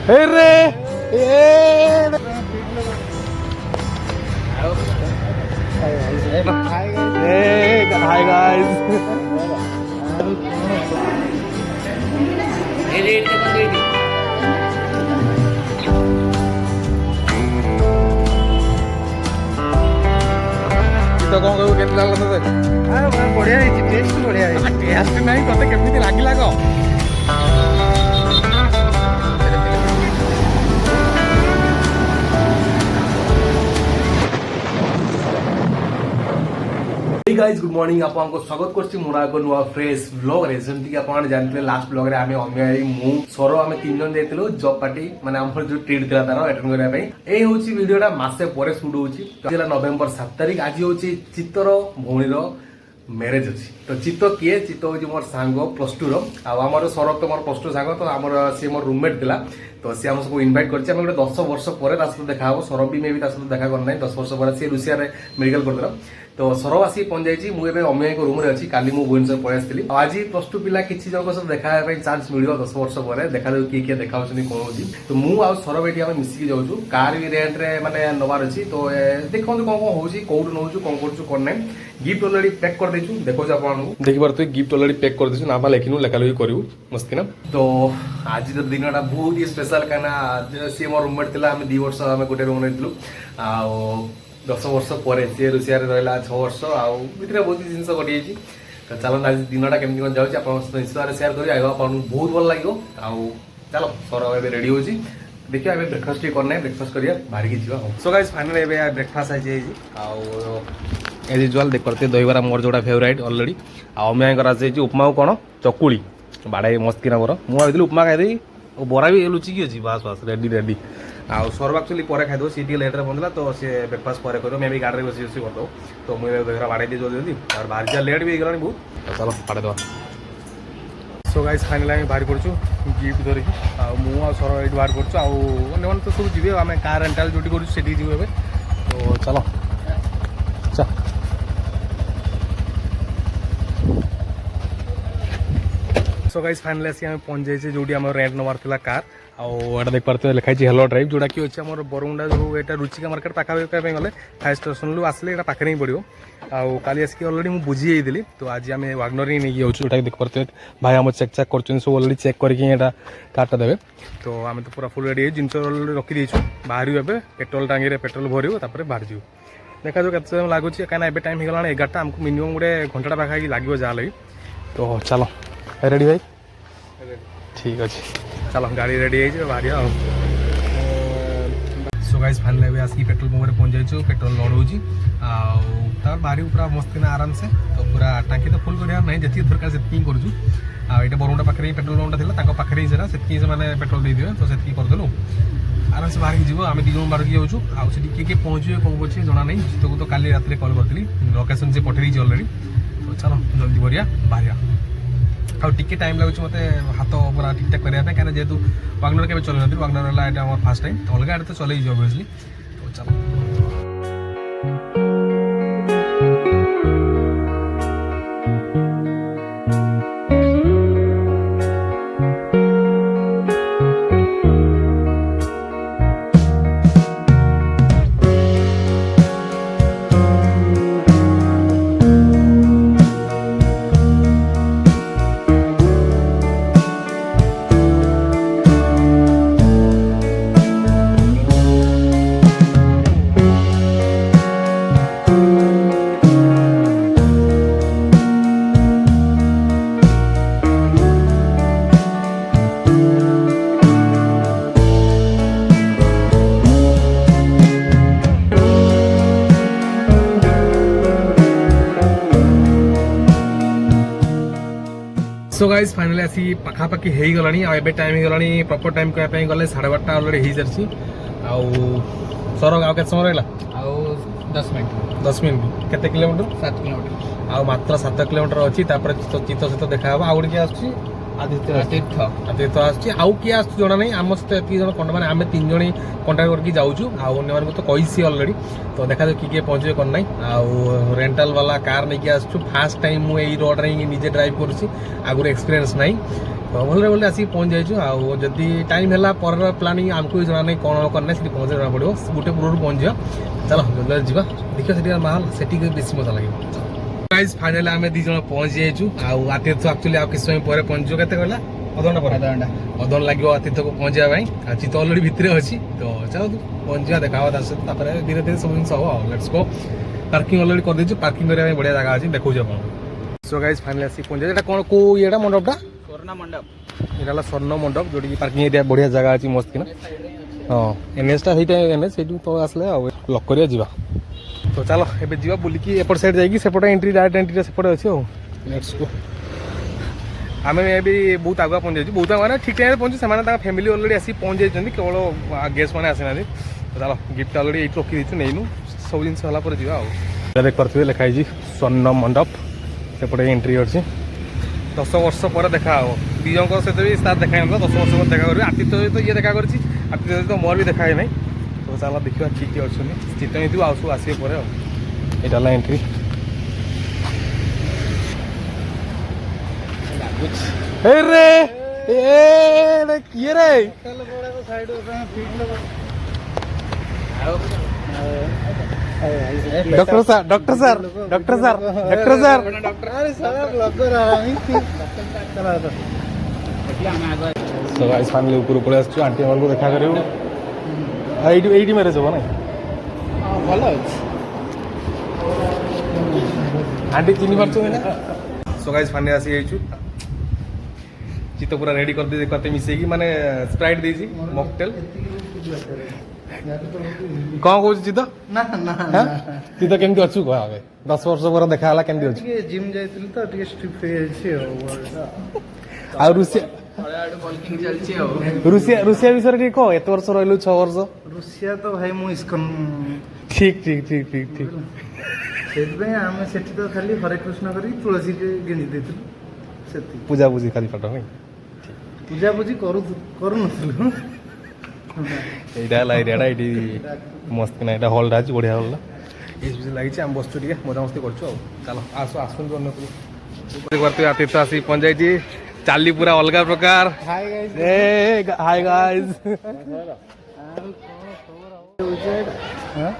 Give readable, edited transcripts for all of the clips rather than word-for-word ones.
Hey Ray! Hey! Hey, hi guys. तो कौन कहू केमती लागला तते? बढ़िया टेस्ट बढ़िया टेस्ट नहीं तते केमती लागिला को? गाइज गुड मॉर्निंग आपको स्वागत करछि मोरा एक नुआ फ्रेश व्लॉग रे जेमति कि आपण जानते लास्ट व्लॉग रे आमे अम्याई मु सरो आमे तीन जन जाइतिलो जॉब पार्टी माने हमर जो ट्रीट दिला तारो अटेंड करिया पई एई होछि वीडियोटा मासे परे शूट होछि जिला नवंबर 7 तारिख आज होछि चित्तर भौणीरो मैरिज अछि तो चित्त किए चित्त होछि मोर सांग +2 रो आ हमर सरो तो मोर +2 सांग तो हमर से मोर रूममेट दिला तो से हम सबको इनवाइट करछि हम 10 वर्ष परे तास देखा हो सरो भी मे भी तास देखा कर नै 10 वर्ष परे से रुसिया रे मेडिकल करदला तो सरव आसी पहुंचाई मुझे अम्याई रूम रे अच्छी काली मु भुवनेश्वर पळै आस्थिली आज +2 पिला किछि जनको सब देखा पई चांस मिलियो 10 वर्ष परे देखा दो किए देखा होछनी कोन होछि तो मु आ सरव एठी हम मिसिकी जाउछु कार भी रेंट रे माने नवार अछि तो देखो कोन कोन होछि कोड नउछु कोन करछु कोन नै गिफ्ट ऑलरेडी पैक कर देछु देखो आपण देखि परतु गिफ्ट ऑलरेडी पैक कर देछु नामा लेखिनु लेखालि करिवु मस्ती ना तो आज तो दिनटा बहुत ही स्पेशल काना से मोर रूममेट थिला हम 2 वर्ष हम गोटे रूम रहितलु आ 10 वर्ष पर सी रुसिया रहा 6 वर्ष आउ बहुत जिन घटी तो चलो आज दिनटा केमती कौन जाऊँगी आप इंस्टा सेयार कर बहुत भल लगे आउ चलो सर ए रेडी हो देखिए ए ब्रेकफास्ट करना ब्रेकफास्ट करिया बाहर की जीवा सो गाइस फाइनली ए ब्रेकफास्ट आज एज यूजुअल देख करते दहीबरा मोर जोड़ा फेवरेट ऑलरेडी अम्याई कर उपमा कौन चकुड़ी बाड़े मस्त किना मोर मुझे उपमा खाई बरा भी लुचिकी अच्छी बास बास रेडी रेडी आउ सर्व एक्चुअली पर खाइदेव सी टे लेट्रे बंदला तो सी ब्रेकफास्ट पर कर मे भी गाड़ी बसी बसी करदेव तो मुझे देहरा बाड़े दी जल्दी जल्दी और बाहर जा लेट भी गलानी बहुत तो चलो बाड़े देवा सो गाइस फाइनली आम बाहर पड़ू गिफ्ट धरिकी सर ये बाहर पड़ू आने तो सब जी आम कार रेंटाल जो करी जीव ए तो चलो सो गाइस फाइनली आसी आम पहुंच जाइए जो रेंट नवार था कार आटा देख पारे लिखाई हेलो ड्राइव जोटा कि अच्छे आम बरमुंडा जो यहाँ रुचिका मार्केट पाखापाखी गले फायर स्टेशन आसले यहाँ पाखे ही पड़ो आउ काली आसिक अलरेडी मुझे बुझी जाइली तो आज आम वागनर ही नहीं जाऊँ जोटा देख पारे भाई आम चेक चेक कर सब अलरेडी चेक करके कारटा देवे तो आम तो पूरा फुल रेडी जिन रखी देचु बाहर ए पेट्रोल टांगी पेट्रोल भरव बाहर जाऊ देखा जो के लगुच कहीं टाइम हो गला 11टा आमको मिनिमम गोटे घंटा पाखापाखी लगे जहाँ लगे तो चलो रेडी भाई ठीक अच्छे चलो गाड़ी रेडी है बाहर so guys finally Asik petrol pump पहुंच जाइए पेट्रोल लोड हो बाहर पूरा मस्त ना आराम से तो पूरा टांकी तो फुल करार ना जी दरकार से करूँ बरमुंडा पाखे पेट्रोल पंपटा था पाखे से मैंने पेट्रोल दे दिए तो से करदेलु आराम से बाहर की जीव आम 2 जन बाहर की जाऊँ आउ किए पहुँचे कौन अच्छे जना नहीं जीत को तो काली रात कल करी लोकेशन से पठे अलरेडी तो चलो जल्दी बढ़िया बाहर आउ टिके टाइम लगुच मत हाथ पूरा ठीक ठाक करने कहीं जेहतु वागनर के चल नी वागनर है आम फास्ट टाइम तो अलग आड़े तो चल ऑब्वियसली तो चलो सो गाइस फाइनली आसी पाखापाखि हो गलानी आ टाइम हो गलानी प्रॉपर टाइम कहवाई गले 12:30 अलरेडी हो सारी सर आ के समय रहा 10 मिनट 10 मिनट केते किलोमीटर 7 किलोमीटर आ मात्र 7 किलोमीटर अच्छी चित्त सहित देखा आउ गोटे किए आदित्य आसुच्छी आउ किए आसुच्छी जना नहीं आम सहित एति जन कंटा माने आम 3 जन कंटाक्ट करके जाऊँ आने तो कही अलरेडी तो देखा किए पहुँचे कौन ना आउ रेंटाल वाला कार नहीं आसु फास्ट टाइम मुझे रोड रे निजे ड्राइव करुँची आगुरी एक्सपीरियंस ना तो भले भले आसिक पहुँच जाइछु आउ जदि टाइम है पर प्लानिंग आमको जना नहीं कौन करना से पहुँचे जना पड़ो गोटे पूर्व पहुँच जा चलो जल्दी जीवा देखिए से माहौल सेठी बेसी मजा लगे गाइस फाइनली आम दी जन पहुँच जाइछु आउ आतिथ्य एक्चुअली आउ किस समय पर पहुँचो केते कहला अधघंटा पर अधघंटा लगे आतिथ्य को पहुँचाई चित्त अलरेडी भितर अच्छी तो चलो पहुँचा देखा धीरे धीरे सब जिन हम लेट्स गो पार्किंग अलरेडी कर देछु पार्किंग करने बढ़िया जगह अच्छी देखो सो गाइस फाइनली आसी पहुँचे एटा कौन को येटा मंडपटा स्वर्ण मंडप एटा स्वर्ण मंडप जोटी पार्किंग एरिया बढ़िया जगह अच्छी मस्त किना हाँ एनएसटा एनएस से तो आसले लक करिया जीवा तो चलो एबे जीवा बुलिकी एपट साइड जाइकी सेपटे एंट्री डायरेक्ट एंट्री सेपटे अच्छी लेट्स गो आम भी बहुत आगे पहुँच जाइए बहुत आगे ठीक टाइम पहुँचे से फैमिली अलरेडी आसी पहुँच जाइए केवल गेस्ट मैंने आसी ना चलो गिफ्ट अलरेडी ये रखी देचु नहीं सब जिन होगापर जा देख पारे लिखाई स्वर्ण मंडप सेपटे एंट्री अच्छी 10 वर्ष पर देखा दी जन सहित भी साथ देखा 10 वर्ष पर देखा करेंगे आतिथ्य तो ये देखा करी आतिथ्य तो मोर भी देखा है नहीं तो चलो देखा किए किए अच्छे चित नहीं थी सब आसवे पर यहाँ एंट्री रे किए रे doctor sir doctor sir doctor sir doctor sir तो गाइस फाइनली ऊपर ऊपर आसछु आंटी हमर को देखा करियो एडी मैरिज हो ना भलो आंटी चिनी पारछु ना सो गाइस फाइनली आसी आइछु चित्त पूरा रेडी कर दे करते मिसेकी माने स्प्राइट देजी मॉकटेल कौन कहू चित्त ना ना चित्त केमती अच्छु कह आगे 10 वर्ष पर देखा हला केमती अच्छु जिम जाइतिल तो टिके स्ट्रिप हे अछि आ रुसिया रुसिया रुसिया विषय रे को एत वर्ष रहलु 6 वर्ष रुसिया तो भाई मु इस्कन ठीक ठीक ठीक ठीक ठीक सेतबे आमे सेठी तो खाली हरे कृष्ण करी तुलसी के गिनी देतिल सेती पूजा पूजी खाली पाठ नहीं पूजा पूजी करू नथिलु एटा ला एरियाटा एटी मस्त किना एटा हॉल राज बढ़िया हॉल इस बिज लागी हम बसछु टिके मजा मस्ती करछु चलो आसो आसुन जन ऊपर करते आतिथ्य आसी पहुंच जाई चाली पूरा अलग प्रकार हाय गाइस ए हाय गाइस हां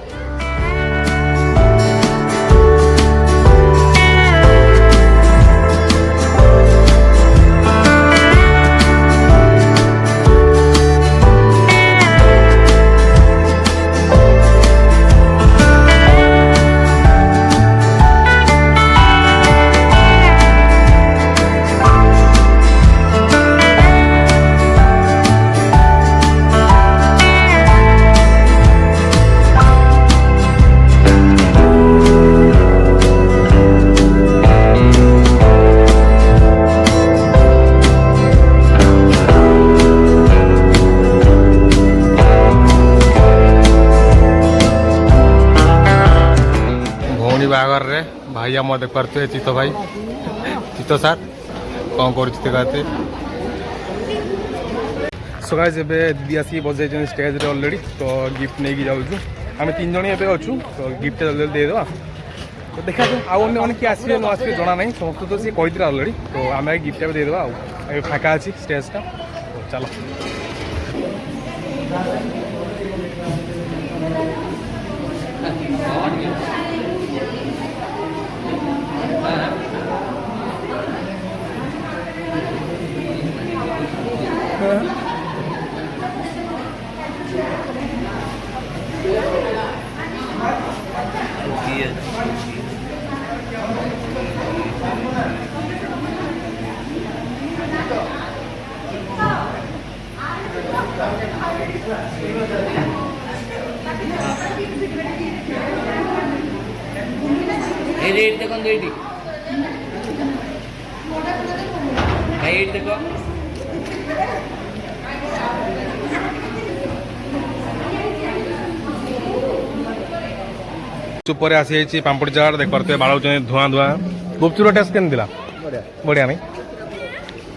बागर रे भाई आम देख पारे चित्त भाई चित्त सर कौन करते सो गाइस एबे दीदी आसी बजाई स्टेज रे ऑलरेडी तो गिफ्ट नहीं जाऊँ आम 3 जन एबे अच्छु तो गिफ्ट जल्दी जल्दी देदेवा तो देखा आउ अन्य किए आसवे न आसवे जना नहीं समस्त तो सी कही ऑलरेडी तो आम गिफ्ट देदेवा फाँका अच्छी स्टेजटा तो चलो रेट देखो रेटी रेट देखो चुपर आसी पापड़ चाट देख पारे बाड़ो धुआं धुआं गुपचुप टेस्ट के बढ़िया नहीं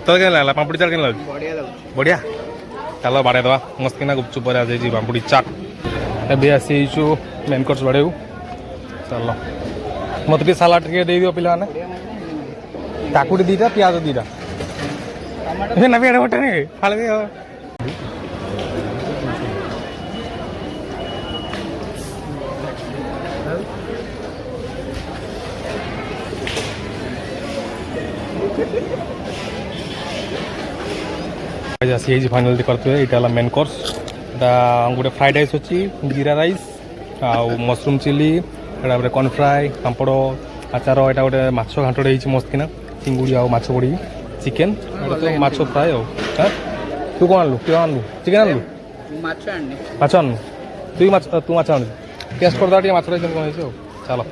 तो क्या लगा पापड़ी चाट क्या लगे बढ़िया चलो बाड़े दवा मस्त किना गुपचुप आसी पापड़ी चाट ए आसी मेन कोर्स बाड़े चलो मत सालाड टे दे दियो पिला काकुड़ी 2टा प्याज 2टा नबी एडे बटे नहीं फाड़ दे आसी फाइनाल करते यहाँ मेन कोर्स गोटे फ्राइड राइस अच्छी जीरा राइस आउ मशरूम चिली एटा कॉर्न फ्राए पापड़ आचार यहाँ गोटे माछ घाटटे मस्त किना चिंगुड़ी आउ माछ पड़ी चिकेन तो माछ फ्राए तू कौन आनलु तू आनलु चिकेन आनलु माछ आनु तू माछ आनु टेस्ट करदा माछ कौन हो चलो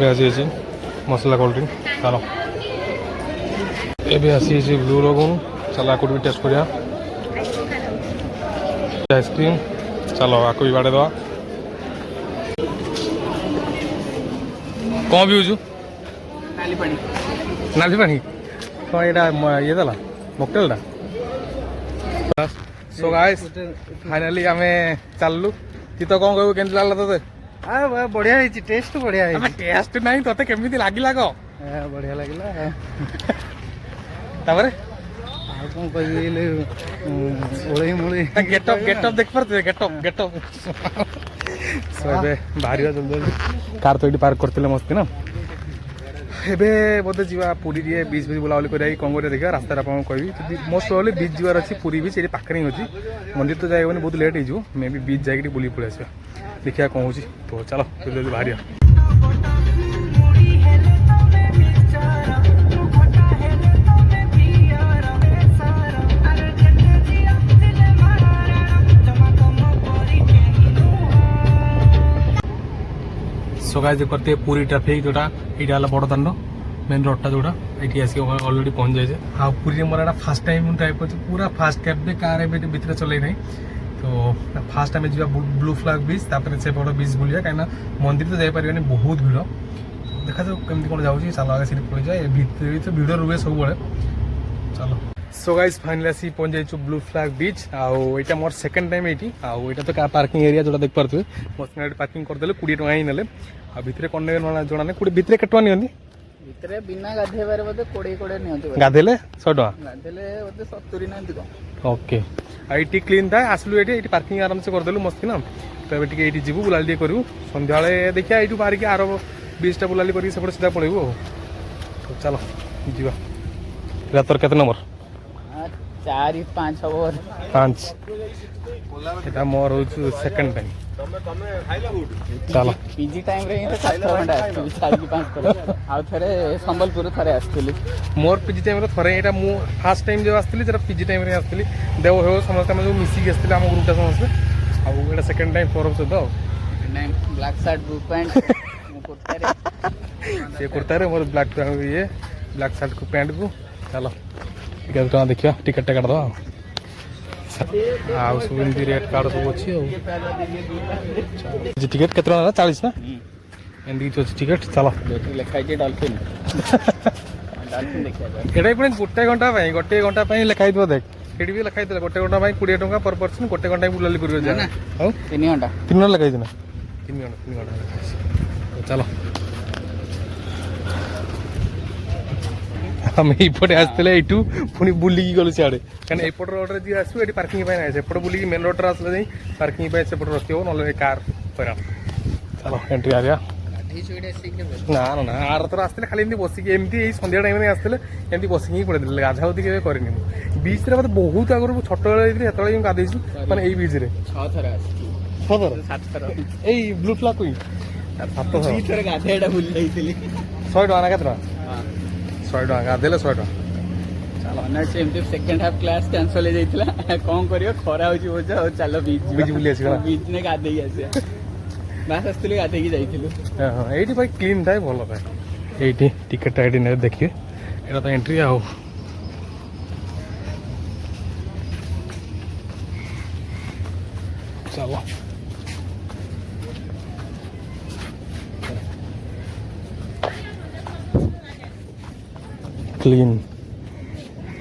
आसी मसला कोल्ड ड्रिंक चलो ये आसी ब्लू लगुन चलो आपको भी टेस्ट करिया आइसक्रीम चलो आपको भी बाड़े दवा कौन भी नाली पानी कौन ये देला मॉकटेल सो गाइस फाइनली आम चललु ती तो कौन कहू के लागला तोते बढ़िया है टेस्ट बढ़िया है टेस्ट नहीं तोते केमिति लागिला को बढ़िया लगिला तापर आ कौन कहले ओळे मोळे गेटअप देख परते गेटअप सो बे बाहरिया जल्दी कार तो एटी पार्क करथिले मस्त ना एबे बोधे जीवा पुरी रे बीच बीच बुलावली करिया कौन करिया देखा रास्ता आपन कहबी जदी मोस्ट प्रोबब्ली बीच जीवार अछि पुरी बीच एटी पाखरे ही अछि मंदिर तो जाइबनी बहुत लेट हिजो मे बी बीच जाइकि बुली पळे आसीबा देखिया कौन होची तो चलो जल्दी बाहरिया सो गाइस करते पूरी ट्रैफिक जोटा ये बड़ दाण्ड मेन रोडटा जोटा ये आसिक अलरेडी पहुंच जाए हाँ पूरी मोर एटा फास्ट टाइम ड्राइव कर पूरा फास्ट कैब कार भितर चल ना तो फास्ट आम जा ब्लू फ्लैग बीच तापर से बड़ बीच बुलिया कहीं मंदिर तो जापर बहुत भिड़ देखा जाऊ कमी कौन जाऊँगी चलो आगे सीट पड़ जाए भितर तो भिड़ रुए सब बड़े चलो सो गाइस फाइनली आसी पहुंच जाइछु ब्लू फ्लैग बीच आउ एटा मोर सेकंड टाइम एटी आउ एटा तो का पार्किंग एरिया जोटा देख पारथु मस्त पार्किंग कर देले 20 टका ही नेले आ भितरे कोन ने जोना ने कुडी भितरे केटवा नियंदी भितरे बिना गाधेबारे बदे 20 नियंती गाधेले 100 टका गाधेले बदे 70 नांती को ओके आईटी क्लीन था आसलु एटी एटी पार्किंग आराम से कर देलु मस्त ना तो एबे टिके एटी जिबु बुलाली करू संध्याळे देखिया एटू बाहर के आरो 20 टा बुलाली करी सेपड़ सीधा पळेबु तो चलो जीवा रातर केते नंबर 4 5 ओवर 5 एटा मोर हो सेकंड टाइम चलो पीजी टाइम रे तो 7 घंटा आस्थिली 4 की 5 पर आ थरे संबलपुर थरे आस्थिली मोर पीजी टाइम रे थरे एटा मु फर्स्ट टाइम जे आस्थिली जरा पीजी टाइम रे आस्थिली देव हो समस्त हम जो मिसी के आस्थिले हम ग्रुपटा समस्त आ एटा सेकंड टाइम फॉर ऑफ तो time black shirt blue pant मु कुर्ता रे से कुर्ता रे मोर ब्लैक ये ब्लैक शर्ट को पैंट को चलो टिकट टका देखिया टिकट काट दवा आउ सब एमती रेट कार्ड सब अच्छी टिकट केत 40 ना एमती अच्छी टिकट चलो लिखा है डॉल्फिन डॉल्फिन देखिया एटा पुणी गोटे घंटा लिखाई देख ये भी लिखाई 1 घंटा 20 टका पर पर्सन 1 घंटा बुलाली कर 3 घंटा 3 घंटा लिखाई ना 3 घंटा चलो आम ये आसते यू पुणी बुलिकी गलु सियाड़े कहीं एपट रोड्रे जी आसू ये पार्किंग ना सेपट बुलिकी मेन रोड्रे आसले जाई पार्किंग सेपट रखियो ना कार पैरा चलो एंट्री आ गया ना ना ना आर थर आसते खाली बसिक एमती सन्ध्या टाइम आसते एमती बसिक ही पड़े गाधाउदी के करनी बीच रे बहुत आगुरी छोट बेले गाधेछु मैंने यही बीच रे 6 थर 7 थर यही ब्लू फ्लैग कोई 7 थर गाधेटा भूल जाइतिली 100 टका ना केतना 100 टका गाधेले 100 टका चलो एमती सेकंड हाफ क्लास कैंसल हो जाइतिला कोन करियो खरा होची बोझा और चलो बीच बुली आसी बीच ने गाधेई आसी बास आस्तिले गाधेई जाइतिलु हां एठी भाई क्लीन थाए भलो थाए एठी टिकट आईडी ने देखिए एटा तो एंट्री आओ चलो क्लीन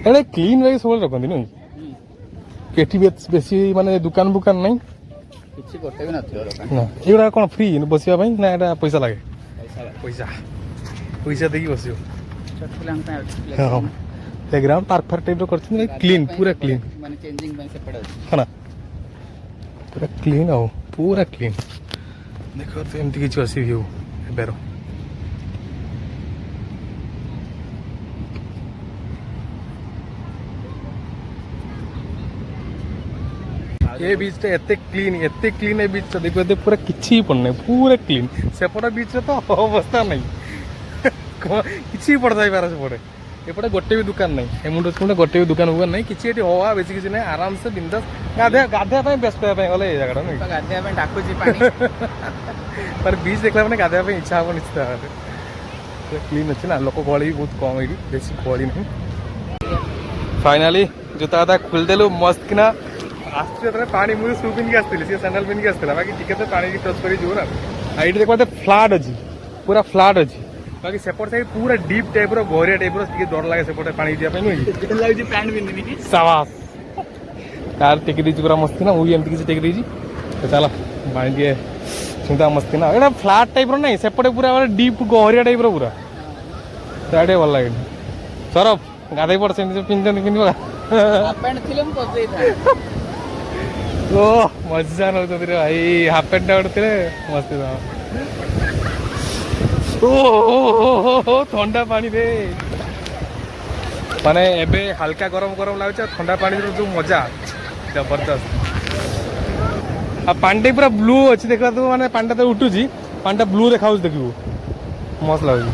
ଏଇଟା କ୍ଲିନ୍ ଭାଇ ସବୁବେଳେ ରଖନ୍ତି ନୁହେଁ ଏଠି ବେଶୀ ମାନେ ଦୋକାନ ଫୋକାନ ନାହିଁ କିଛି ଗୋଟେ ବି ନଥିବ ଦୋକାନ। ନା ଏଗୁଡ଼ା କ'ଣ ଫ୍ରି ବସିବା ପାଇଁ ନା ଏଇଟା ପଇସା ଲାଗେ ପଇସା ପଇସା ଦେଇକି ବସିବ ଛୋଟ ପିଲାଙ୍କ ପାଇଁ ହଁ ପ୍ଲେଗ୍ରାଉଣ୍ଡ ପାର୍କ ଫାର୍କ ଟାଇପ୍ର କରିଛନ୍ତି କ୍ଲିନ୍ ପୁରା କ୍ଲିନ୍ ମାନେ ଚେଞ୍ଜିଂ ପାଇଁ ସେପଟେ ଅଛି। ହଁ ନା ପୁରା କ୍ଲିନ୍ ଆଉ ପୁରା କ୍ଲିନ୍ ଦେଖ ତ ଏମିତି କିଛି ଅଛି ଭିଉ ଏବେର ଏ ବିଚ୍ଟା ଏତେ କ୍ଲିନ୍ ଏ ବିଚ୍ଟା ଦେଖ ଏତେ ପୁରା କିଛି ବି ପଡ଼ୁନାହିଁ ପୁରା କ୍ଲିନ୍ ସେପଟ ବିଚ୍ରେ ତ ଅବସ୍ଥା ନାହିଁ କିଛି ବି ପଡ଼ିଯାଇପାରେ ସେପଟେ ଏପଟେ ଗୋଟେ ବି ଦୋକାନ ନାହିଁ ଏ ମୁଣ୍ଡ ଗୋଟେ ବି ଦୋକାନ ଫୋକାନ ନାହିଁ କିଛି ଏଠି ହବା ବେଶୀ କିଛି ନାହିଁ ଆରାମସେ ବିନ୍ଦାସ ଗାଧେଇବା ପାଇଁ ବ୍ୟସ୍ତ ହେବା ପାଇଁ ଗଲେ ଏଇ ଜାଗାଟା ନାଇଁ ଗାଧେଇବା ପାଇଁ ଡାକୁଛି ପାଣି। ମାନେ ବିଚ୍ ଦେଖିଲା ମାନେ ଗାଧେଇବା ପାଇଁ ଇଚ୍ଛା ହବ ନିଶ୍ଚିତ ଭାବରେ କ୍ଲିନ୍ ଅଛି ନା ଲୋକ ଗହଳି ବି ବହୁତ କମ୍ ଏଇଠି ବେଶୀ ଗହଳି ନାହିଁ ଫାଇନାଲି ଜୋତା କଥା ଖୋଲିଦେଲୁ ମସ୍ତ କିନା ଆସୁଛି ଯେତେବେଳେ ପାଣି ମୁଁ ସୁ ପିନ୍ଧିକି ଆସିଥିଲି ସେ ସ୍ୟାଣ୍ଡେଲ ପିନ୍ଧିକି ଆସିଥିଲା ବାକି ଟିକେ ତ ପାଣିକି ଟଚ୍ କରି ଯିବୁ ନା ଆଉ ଏଇଠି ଦେଖ ଫ୍ଲାଟ୍ ଅଛି ପୁରା ଫ୍ଲାଟ୍ ଅଛି ବାକି ସେପଟ ସାଇଡ୍ ପୁରା ଡିପ୍ ଟାଇପ୍ର ଗହରିଆ ଟାଇପ୍ର ଟିକେ ଡର ଲାଗେ ସେପଟେ ପାଣି ଯିବା ପାଇଁ ନୁହେଁ ଲାଗୁଛି ପ୍ୟାଣ୍ଟ ପିନ୍ଧିନି ସାବାସ୍ ତାର ଟେକି ଦେଇଛି ପୁରା ମସ୍ତି ନା ମୁଁ ବି ଏମିତି କିଛି ଟେକି ଦେଇଛି ତ ଚାଲ ପାଣି ଟିକେ ଛୁଁତା ମସ୍ତି ନା ଏଇଟା ଫ୍ଲାଟ୍ ଟାଇପ୍ର ନାହିଁ ସେପଟେ ପୁରା ଡିପ୍ ଗହରିଆ ଟାଇପ୍ର ପୁରା ସେଟା ଟିକେ ଭଲ ଲାଗେନି ସରଫ ଗାଧେଇ ପଡ଼ ସେମିତି ପିନ୍ଧିଛନ୍ତି ପିନ୍ଧିବ ପ୍ୟାଣ୍ଟ ଥିଲେ ମୁଁ ପଚେଇଥାନ୍ତି। ଓ ମଜା ନଉଛନ୍ତି ରେ ଭାଇ ହାଫ୍ ପ୍ୟାଣ୍ଟ ଟା ଗୋଟେ ଥିଲେ ମସ୍ତି ଓ ଥଣ୍ଡା ପାଣି ରେ ମାନେ ଏବେ ହାଲକା ଗରମ ଗରମ ଲାଗୁଛି ଆଉ ଥଣ୍ଡା ପାଣିର ଯୋଉ ମଜା ଜବରଦସ୍ତ ଆଉ ପାଣିଟା ପୁରା ବ୍ଲୁ ଅଛି ଦେଖିବା ତୁ ମାନେ ପାଣିଟା ତ ଉଠୁଛି ପାଣିଟା ବ୍ଲୁ ଦେଖାଉଛି ଦେଖିବୁ ମସ୍ତ ଲାଗୁଛି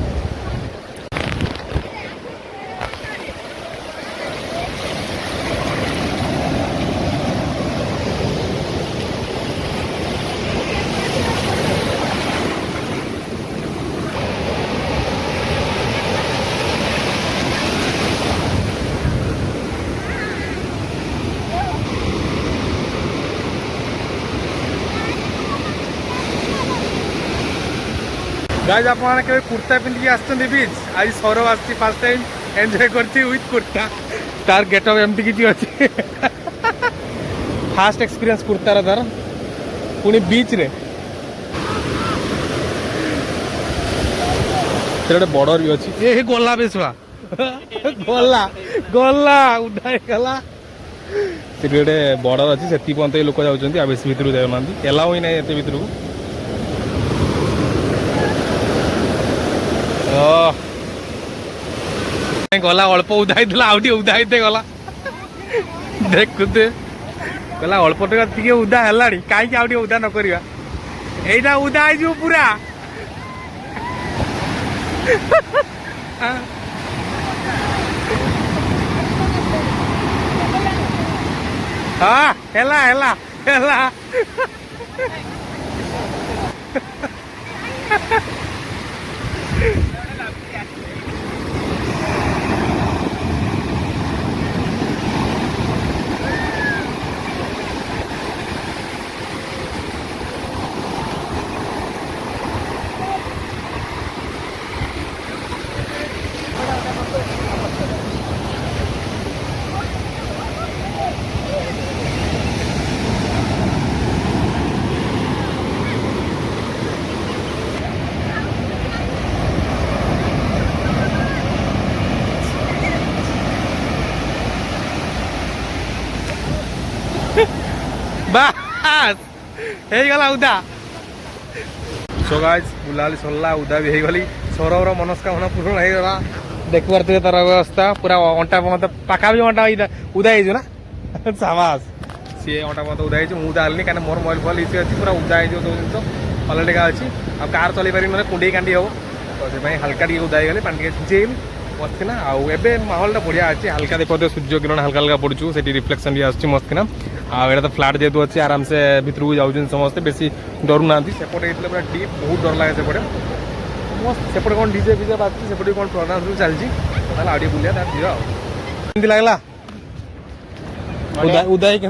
गाइस आप केवे कुर्ता पिंधिकी आसछन्ती बीच आज सौरभ आसी फर्स्ट टाइम एंजॉय करती विथ कुर्ता तार गेटअप एमती किछि अछि फास्ट एक्सपीरियंस कुर्ता रा तार पुनी बीच रे तेरे बॉर्डर भी अछि ए गोला बेसवा गोला गोला उठाई गला तेरे बॉर्डर अछि सेति पंत लोक जाउछन्ती आ बेसी भितरु जाउ नांती एलाउ ही नै एते भितरु गला अल्प उदाई आउटे उदाई गला देखुते गला अल्प टे उदा है कहीं आउ उदा न करवा यहीटा उदा हो पूरा हाँ हेला हेला हेला बास गला उदा सो गाइस बुलाली सरला उदा भी गली सौरभर मनस्कामना पूर्ण होगा देख पारे तार अवस्था पूरा अंटा पत पाखा भी अंटा उदा ना साबास सी अंटा पत उदा मुझे दानी कहीं मोर मोबाइल फल इसी अच्छी पूरा उदा हो सब जिन अलरेडी अच्छी आ कार चल पारि मैंने कुंडे कांडी हम तो से हाल्का टे उदा गले पानी टे छिंचेगली मस्तना आबे माहौलटा बढ़िया अच्छे हाल्का देखते सूर्य किरण हल्का हल्का पड़ू से रिफ्लेक्शन भी आसुच्ची मस्तना आटा तो फ्लाट जेहतु अच्छे आराम से भितर को जाऊँ समस्ते बेसी डरू ना सेपटे पूरा डीप बहुत डर लगे सेपटे मस्त सेपटे कौन डीजे फीजे बाजू सेपटे कौन प्रोग्राम सब चलती आगे बुलिया तार जीवा केमती लगला उदय के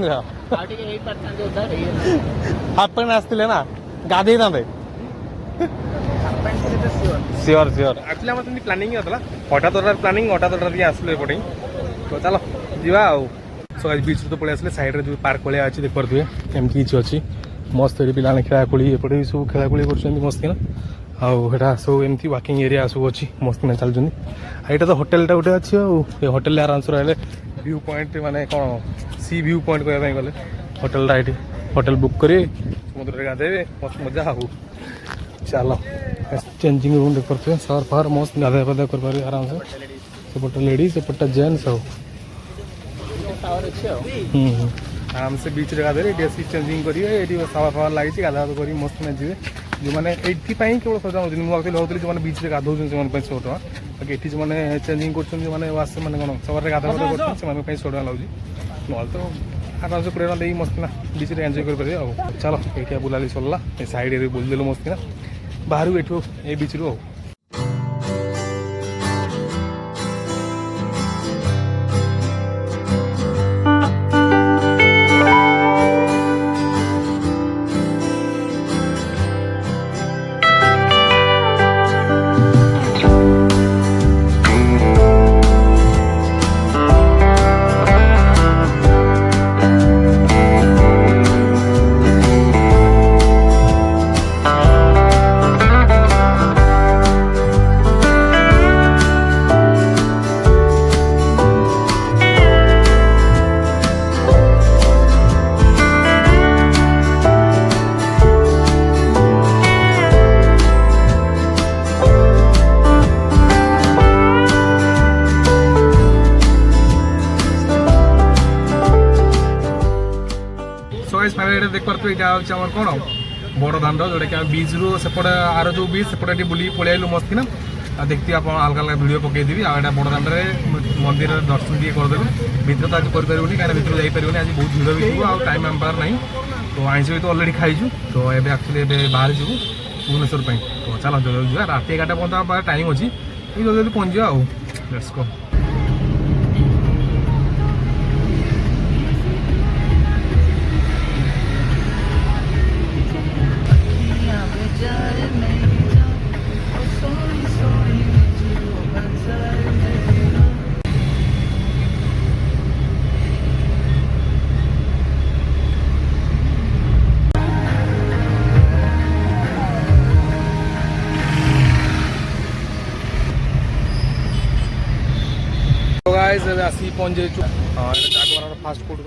हाफ पैंट आसते ना गाधे था सियोर सियोर एक्चुअली आम प्लानिंग होता हठात प्लानिंग हठात आसलु एपटे तो चलो जीवा आउ सो आज बीच तो पड़े आसले साइड रे जो पार्क भलिया अच्छी देख पारे एमती किसी अच्छी मस्त ये पिला खेलाखोली एपटे भी सब खेलाखोली कर मस्त ना आउटा सब एमती वाकिंग एरिया सब अच्छी मस्त ना चलुँ यहाँ तो होटेलटा गोटे अच्छी होटेल आराम से रहा व्यू पॉइंट माने कौन सी व्यू पॉइंट कहवाई गले होटेलटा ये होटेल बुक करेंगे समुद्र में गाधे मस्त मजा आउ चलो चेंजिंग रूम देख पारे सर फार मस्त गाधा पाधा कर पारे आराम से सेपटे लेडीज सेपटे जेन्ट्स सब आराम से बीच रे गाधे ड्रेस चेंजिंग करेंगे ये सावा फावा लगी गाधा कर मस्त ना जी जो मैंने ये केवल सजा हो मुझे भावुली जो बीच में गाधौन से 100 टका बाकी ये जो मैंने चेंजिंग कर वाश मैंने कौन सवार गाधा गाधा कर 100 टका लगे ना तो आराम से 20 टका दे मस्त ना बीच में एंजॉय करेंगे चलो ये बुलाली चलला साइड एरिया बुलदेलु मस्त ना बाहर एठू ये बीच रू देख पारे यहाँ कौन बड़ दाण्ड जोटा कि बीच रू सेपटे आर जो बीच सेपटे बुल पलि आलु मस्त ना देखते आप अलग अलग वीडियो पकईदेवी आटा बड़ दाण्ड मंदिर दर्शन टे करदेलु भर तो आज करें कहीं भर जापर आज बहुत भिड़ भी थी टाइम आम पार ना तो आईस भी तो अलरेडी खाईचु तो ये एक्चुअली बाहर जीवु भुवनेश्वर तो चलो जल्दी जा रात 11टा पर्यटन टाइम अच्छी जल्दी जल्दी पहुँच जाओ लेट्स गो आसी पहुँच जाइए जागवार फास्ट फूड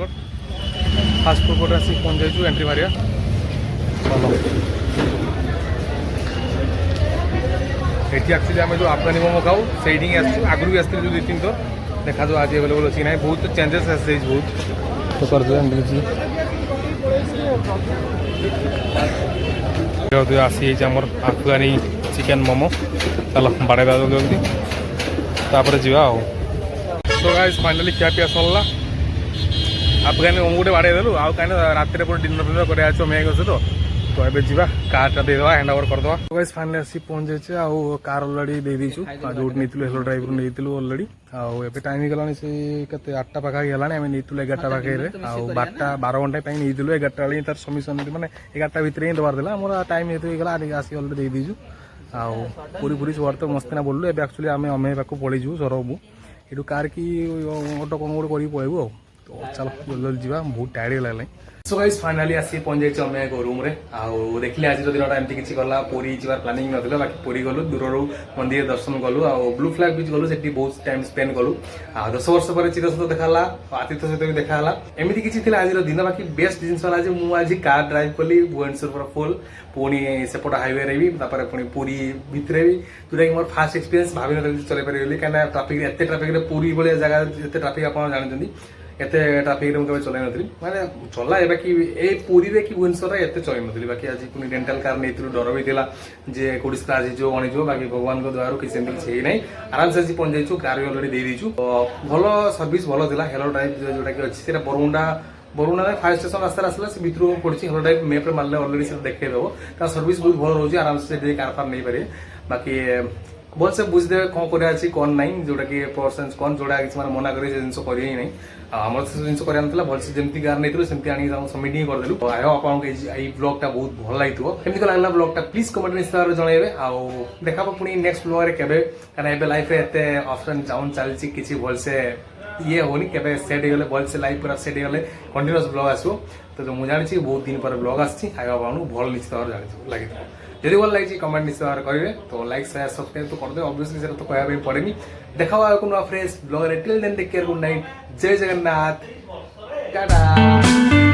कोर्ट आसी पहुँच जाइए एंट्री मारिया चलो ये एक्चुअली आम जो अफगानी मोमो खाऊ से आगु भी आसती जो 2-3 थर देखा जो आज एवेलेबल अच्छी ना बहुत चेंजेस आसे बहुत तो कर दो आसी आमर अफगानी चिकेन मोमो चलो बाड़े जल्दी तापर जा तो गाइस फाइनली क्या पिया सरला अफगानी मोमो गोटे बाड़े देलु आउ कहीं रात डिनर फिनर कर तो ये जा कार देदेवा हैंड ओवर करदे तो गाइस फाइनली आसी पहुँच जाइए आउ कार अलरेडी दे दीचु जो नहीं हेलो ड्राइवर नहीं अलरेडी आउ टाइम गलानी से 8टा पाखा गलानी आम नहीं 11टा पाखे आउ 12 घंटा नहीं 11टा बेले तार सबमिशन मैंने 11टा भितर ही दबार देला मोर टाइम ये आसी अलरेडी दे दीचु आउ पूरी पूरी सवार तो मस्त ना बोलू ए एक्चुअली आम अमे पाक पलैचु सरबू ये कार की ऑटो कौन गोटे कर पलू तो चलो जल्दी जल्दी जा बहुत टायर्ड लगे सो गाइस फाइनली आसी पहुँच जाइए अमे एक रूम रे आउ देखिले आज दिनटा एमती किसी गला पुरी जावार प्लानिंग नथिला बाकी पुरी गलु दूर मंदिर दर्शन कलु आउ ब्लू फ्लैग बीच गलु सेठी बहुत टाइम स्पेंड कलु 10 वर्ष पर चिर सहित देखाला आतिथ्य सहित भी देखाला एमती किसी थिला आज दिन बाकी बेस्ट जिनस वाला जे मु आज कार ड्राइव कली भुवनेश्वर पर फुल पुणी सेपट हाईवे रे भी तापर पुणी पुरी भितरे भी जोटा कि मोर फास्ट एक्सपीरियंस भाभी नथि चले पारि कहीं ट्राफिक एते ट्राफिक रे पुरी भलिया जगह एते ट्राफिक आप जानते एत ट्राफिक रे मुझे चल नी मैंने चला बाकी ये पुरी रे कि भुवनेश्वर एत चल नी बाकी आज पुणी रेंटाल कार नहीं डर भी था जे कौटी स्क्राच हो अणिज बाकी भगवान द्वारा किसी किसी ना आराम से आज पहुँच जाइए कार भी अलरेडी दे दीचु भल सर्विस भल था हेलो ड्राइव जोटा कि अच्छी बरमुंडा फायर स्टेशन रास्ता आसला से भितर पड़ी हेलो ड्राइव मैप मारे अलरेडी से देखदेव तार सर्विस बहुत भल रोचे आराम से कार फार नहीं पारे बाकी भल से बुझदे कौन कर कौन ना जोटा कि पर्सन कौन जोड़ा किसी मना कर जिन कर ही नहीं आम जिन कर भल से जमी गार नहीं सेमती आनी सबमिट ही करदेलु आई होप आपको ये ब्लॉगटा बहुत भल लगे केमती लगला ब्लॉगटा प्लीज कमेंट निश्चित जनइबे आउ देखा पुणी नेक्स्ट ब्लॉग रे केबे कारण लाइफ रे एते ऑप्शन डाउन चलछि किछि भल से ଇଏ ହଉନି କେବେ ସେଟ୍ ହେଇଗଲେ ଭଲସେ ଲାଇଭ୍ ପୁରା ସେଟ୍ ହେଇଗଲେ କଣ୍ଟିନ୍ୟୁଅସ୍ ବ୍ଲଗ୍ ଆସିବ ତ ମୁଁ ଜାଣିଛି ବହୁତ ଦିନ ପରେ ବ୍ଲଗ୍ ଆସିଛି ଖାଇବା ଆପଣଙ୍କୁ ଭଲ ନିଶ୍ଚିତ ଭାବରେ ଲାଗିଥିବ ଯଦି ଭଲ ଲାଗିଛି କମେଣ୍ଟ ନିଶ୍ଚିତ ଭାବରେ କରିବେ ତ ଲାଇକ୍ ସେୟାର ସବସ୍କ୍ରାଇବ ତ କରିଦେବେ ଅବଭିୟସଲି ସେଟା ତ କହିବା ପାଇଁ ପଡ଼େନି ଦେଖା ହବ ଆଉ ନୂଆ ଫ୍ରେଶ୍ ବ୍ଲଗ୍ରେ till then take care good night ଜୟ ଜଗନ୍ନାଥ ଟାଟା।